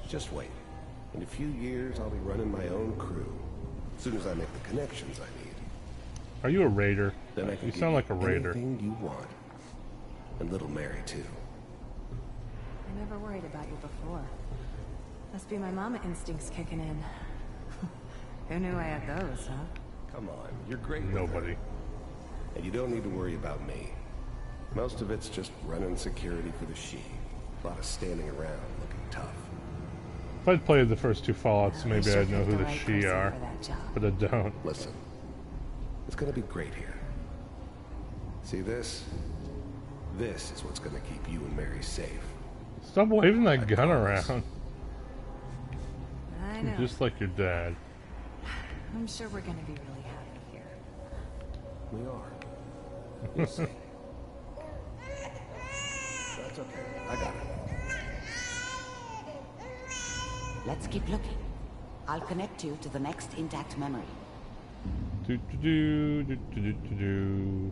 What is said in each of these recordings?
Just wait. In a few years, I'll be running my own crew. As soon as I make the connections I need. Are you a raider? Then I can You give sound like a raider. anything you want. And little Mary, too. I never worried about you before. Must be my mama instincts kicking in. Who knew I had those, huh? Come on, you're great with Nobody. her. And you don't need to worry about me. Most of it's just running security for the she. A lot of standing around looking tough. If I'd played the first two Fallouts, maybe sure I'd know picked who the the right she person are. for that job. But I don't. Listen, it's gonna be great here. See this? This is what's gonna keep you and Mary safe. Stop waving that I gun promise. around. I know. Just like your dad. I'm sure we're gonna be really happy here. We are. You'll see. That's okay. I got it. Let's keep looking. I'll connect you to the next intact memory. Do do do do do do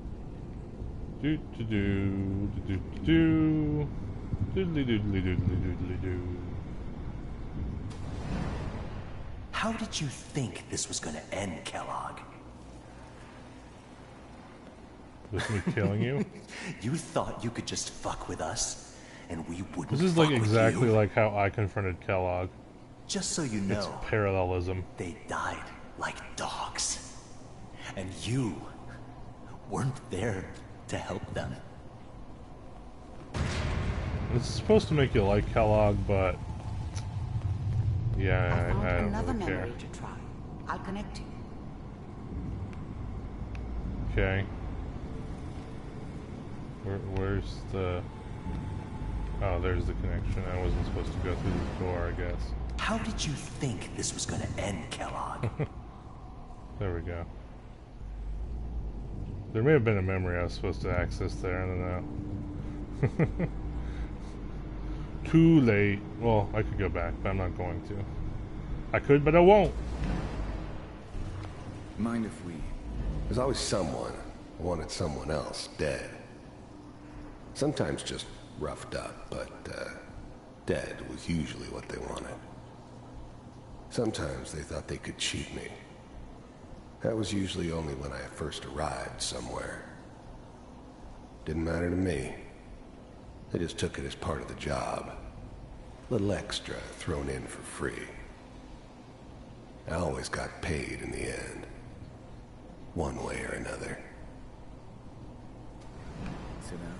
do do do do do doodly doodly doodly doodly doo. How did you think this was gonna end, Kellogg? With me killing you? You thought you could just fuck with us, and we wouldn't This is fuck like with exactly you? like how I confronted Kellogg. Just so you It's know, parallelism. they died like dogs. And you weren't there to help them. It's supposed to make you like Kellogg, but I yeah, found I don't another really care. memory to try. I'll connect you. Okay. Where's the... Oh, there's the connection. I wasn't supposed to go through the door, I guess. How did you think this was gonna end, Kellogg? There we go. There may have been a memory I was supposed to access there, I don't know. Too late. Well, I could go back, but I'm not going to. I could, but I won't. Mind if we... There's always someone who wanted someone else dead. Sometimes just roughed up, but dead was usually what they wanted. Sometimes they thought they could cheat me. That was usually only when I first arrived somewhere. Didn't matter to me. They just took it as part of the job. Little extra thrown in for free. I always got paid in the end. One way or another. Sit down.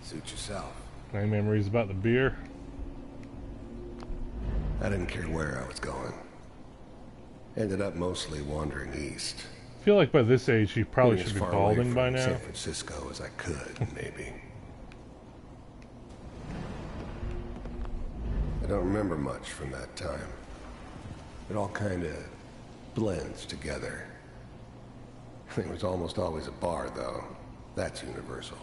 Suit yourself. Any memories about the beer? I didn't care where I was going. Ended up mostly wandering east. I feel like by this age he probably Getting should as be far away balding from by now. San Francisco as I could, maybe. I don't remember much from that time. It all kind of blends together. There was almost always a bar, though. That's universal.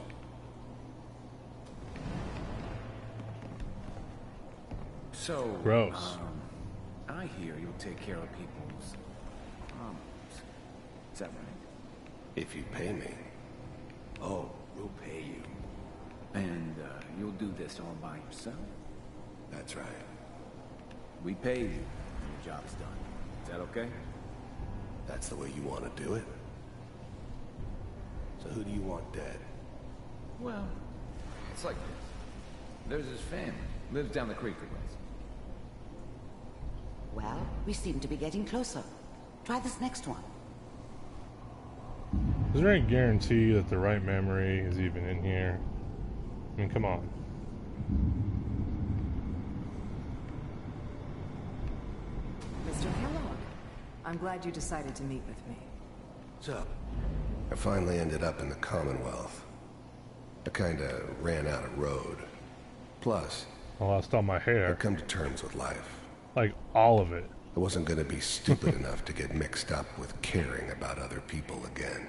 So... Gross. I hear you'll take care of people's... Is that right? If you pay me. Oh, we'll pay you. And, you'll do this all by yourself? That's right. We pay you, and your job's done. Is that okay? That's the way you want to do it. So who do you want dead? Well, it's like this. There's his family. Lives down the creek a ways. Well, we seem to be getting closer. Try this next one. Is there any guarantee that the right memory is even in here? I mean, come on. Mr. Kellogg, I'm glad you decided to meet with me. So, I finally ended up in the Commonwealth. I kinda ran out of road. Plus, I lost all my I'd hair. come to terms with life. Like, all of it. I wasn't gonna be stupid enough to get mixed up with caring about other people again.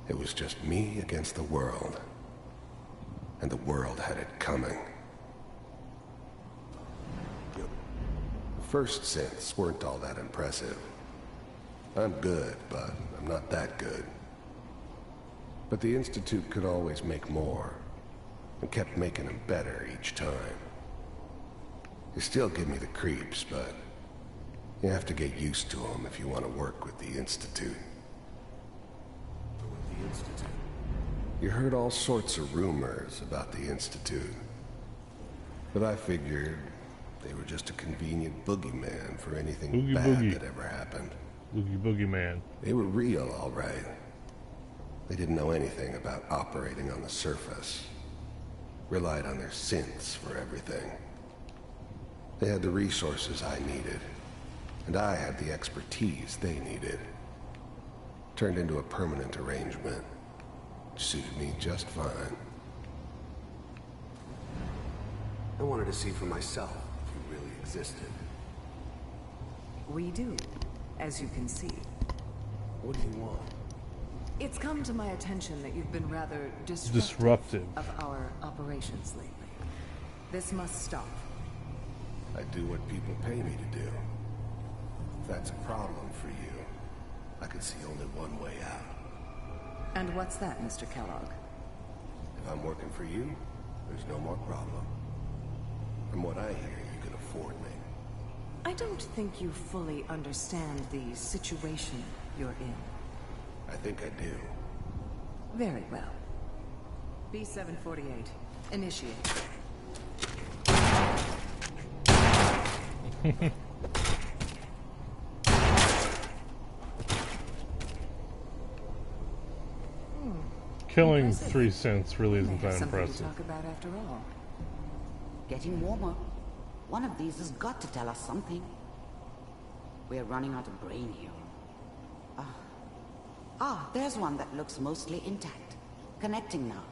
It was just me against the world. And the world had it coming. First synths weren't all that impressive. I'm good, but I'm not that good. But the Institute could always make more, and kept making them better each time. They still give me the creeps, but you have to get used to them if you want to work with the Institute. The Institute. You heard all sorts of rumors about the Institute. But I figured they were just a convenient boogeyman for anything Boogie bad boogie. that ever happened. Boogie man. They were real, all right. They didn't know anything about operating on the surface. Relied on their synths for everything. They had the resources I needed, and I had the expertise they needed. Turned into a permanent arrangement. Suited me just fine. I wanted to see for myself if you really existed. We do, as you can see. What do you want? It's come to my attention that you've been rather Disruptive. of our operations lately. This must stop. I do what people pay me to do. If that's a problem for you, I can see only one way out. And what's that, Mr. Kellogg? If I'm working for you, there's no more problem. From what I hear, you can afford me. I don't think you fully understand the situation you're in. I think I do. Very well. B-748, initiate. Killing Impressive. 3 synths really We isn't may have that something impressive. to talk about after all. Getting warmer. One of these has got to tell us something. We're running out of brain here. There's one that looks mostly intact. Connecting now.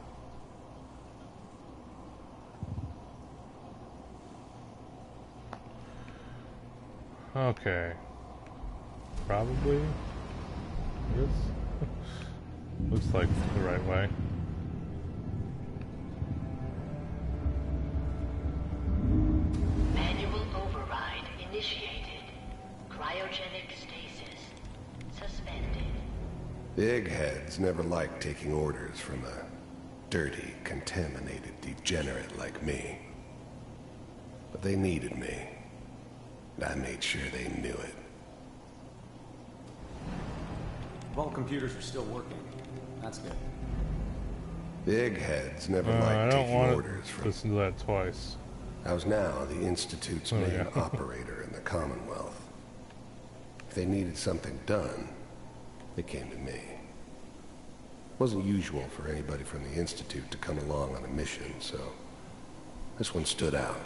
Okay. Probably this. Looks like the right way. Manual override initiated. Cryogenic stasis suspended. The eggheads never liked taking orders from a dirty, contaminated degenerate like me. But they needed me. And I made sure they knew it. Vault computers are still working. That's good. The eggheads never I liked don't taking want orders to from... listen to that twice. I was now the Institute's Oh, main yeah. operator in the Commonwealth. If they needed something done, they came to me. It wasn't usual for anybody from the Institute to come along on a mission, so this one stood out.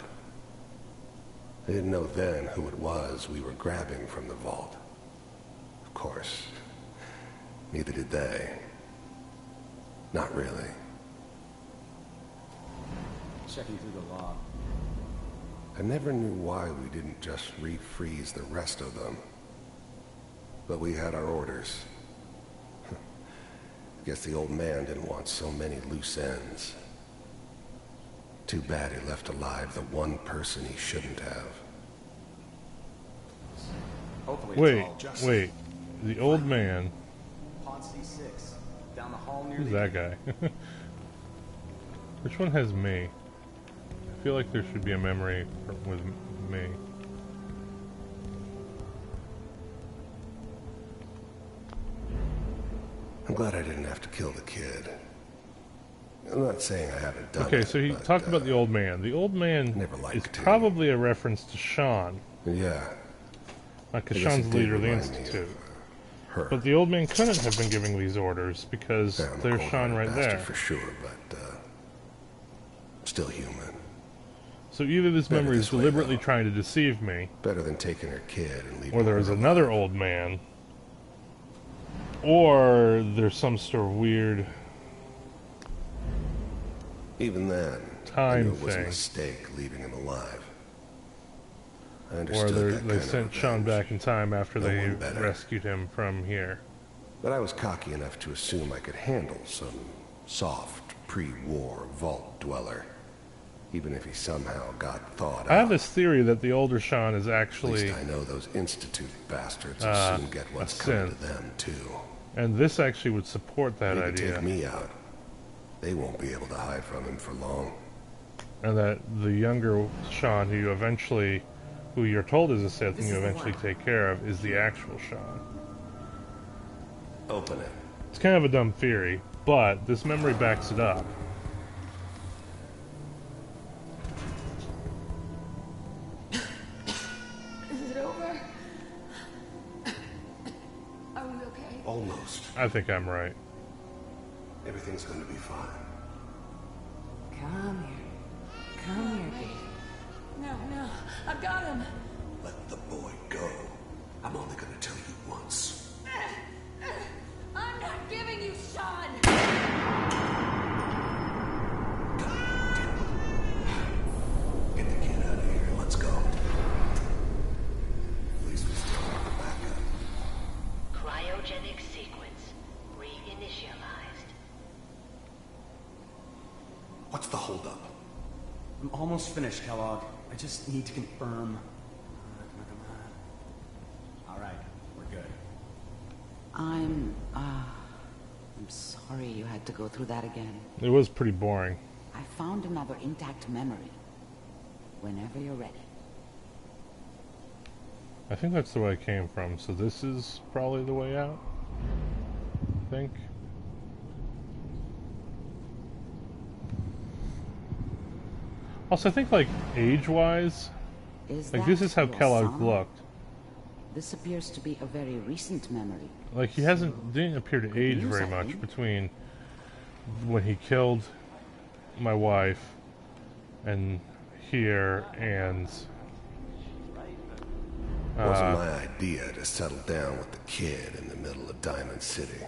I didn't know then who it was we were grabbing from the vault. Of course, neither did they. Not really. Checking through the log. I never knew why we didn't just refreeze the rest of them. But we had our orders. Guess the old man didn't want so many loose ends. Too bad he left alive the one person he shouldn't have. Hopefully Wait, it's all just wait. The old man. Pod C6. Down the hall near Who's the that guy? Which one has me? I feel like there should be a memory with me. I'm glad I didn't have to kill the kid. I'm not saying I haven't done it. Okay, so he but, talked about the old man. The old man never liked is to. probably a reference to Sean. Yeah, Because I guess Sean's it the did leader of the remind me Institute. her. But the old man couldn't have been giving these orders because Yeah, I'm a there's cold-hearted Sean right bastard there. for sure, but still human. So either this Better memory is this way, deliberately though. trying to deceive me, Better than taking her kid and leaving or there her is alive. another old man, or there's some sort of weird Even then, I time knew it was a thing. mistake leaving him alive. I Or understood that they kind sent of Sean revenge. back in time after No they one better. rescued him from here. But I was cocky enough to assume I could handle some soft, pre-war vault dweller, even if he somehow got thawed I have out. this theory that the older Sean is At actually, least I know those Institute bastards will soon get what's a coming to synth. them, too. and this actually would support that They can idea. take me out. They won't be able to hide from him for long. and that the younger Sean, who you're told is a Sith, and you eventually take care of, is the actual Sean. Open it. It's kind of a dumb theory, but this memory backs it up. Is it over? Are we okay? Almost. I think I'm right. Everything's going to be fine. Come here. Come here, baby. No, I've got him. Let the boy go. I'm only going to tell you once. I'm not giving you Sean. Get the kid out of here. Let's go. At least we still have a backup. Cryogenic sequence reinitialized. What's the holdup? I'm almost finished, Kellogg. I just need to confirm. All right, we're good. I'm sorry you had to go through that again. It was pretty boring. I found another intact memory. Whenever you're ready. I think that's the way I came from, so this is probably the way out. I think. Also, I think, like, age-wise, like, this is how Kellogg looked. This appears to be a very recent memory. Like, he didn't appear to age very much between when he killed my wife and here and... It wasn't my idea to settle down with the kid in the middle of Diamond City.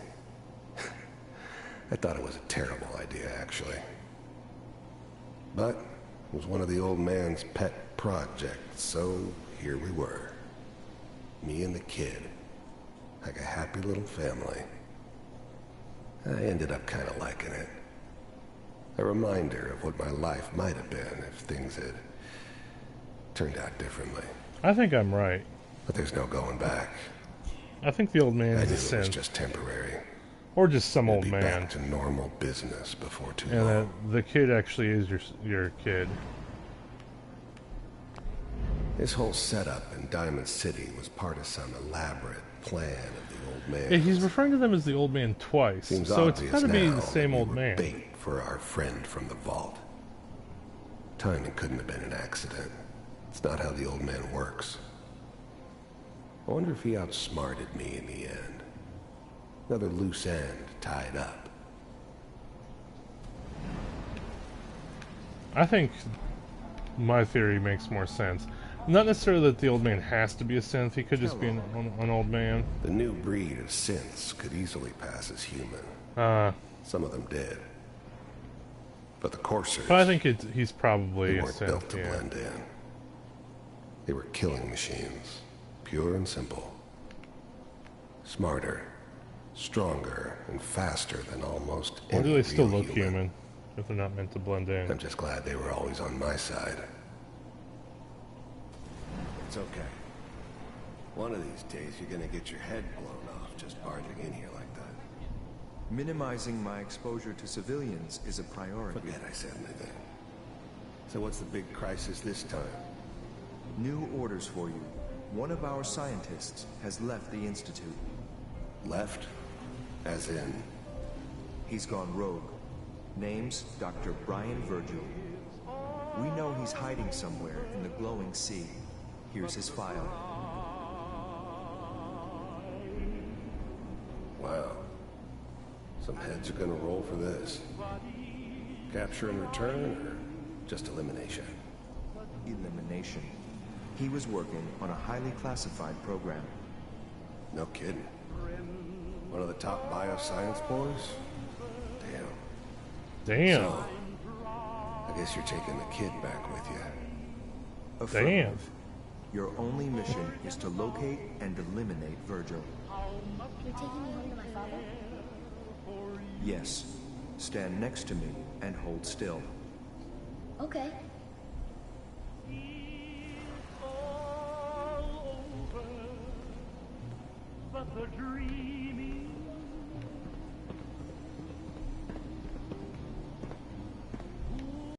I thought it was a terrible idea, actually. But it was one of the old man's pet projects, so here we were. Me and the kid. Like a happy little family. I ended up kind of liking it. A reminder of what my life might have been if things had turned out differently. I think I'm right. But there's no going back. I think the old man I is knew a it was synth. just temporary. Or just some It'd old be man. back to normal business before too And long. the kid actually is your kid. This whole setup in Diamond City was part of some elaborate plan of the old man. Yeah, he's referring to them as the old man twice, Seems so it's obvious got to be now the same that we old were man. Bait for our friend from the vault. Timing couldn't have been an accident. It's not how the old man works. I wonder if he outsmarted me in the end. Another loose end tied up. I think my theory makes more sense. Not necessarily that the old man has to be a synth. He could just be an old man. The new breed of synths could easily pass as human. Some of them did. But the Coursers... But I think he's probably they a weren't synth, built to yeah. blend in. They were killing machines. Pure and simple. Smarter, stronger, and faster than almost Or any do they still real look human if they're not meant to blend in? I'm just glad they were always on my side. It's okay. One of these days you're gonna get your head blown off just barging in here like that. Minimizing my exposure to civilians is a priority. Forget I said anything. So what's the big crisis this time? New orders for you. One of our scientists has left the Institute. Left? As in? He's gone rogue. Name's Dr. Brian Virgil. We know he's hiding somewhere in the glowing sea. Here's his file. Wow. Some heads are gonna roll for this. Capture and return, or just elimination? Elimination. He was working on a highly classified program. No kidding. One of the top bioscience boys? Damn. Damn. So, I guess you're taking the kid back with you. Affirmative. Your only mission is to locate and eliminate Virgil. You're taking me home to my father? Yes. Stand next to me and hold still. Okay. But the dream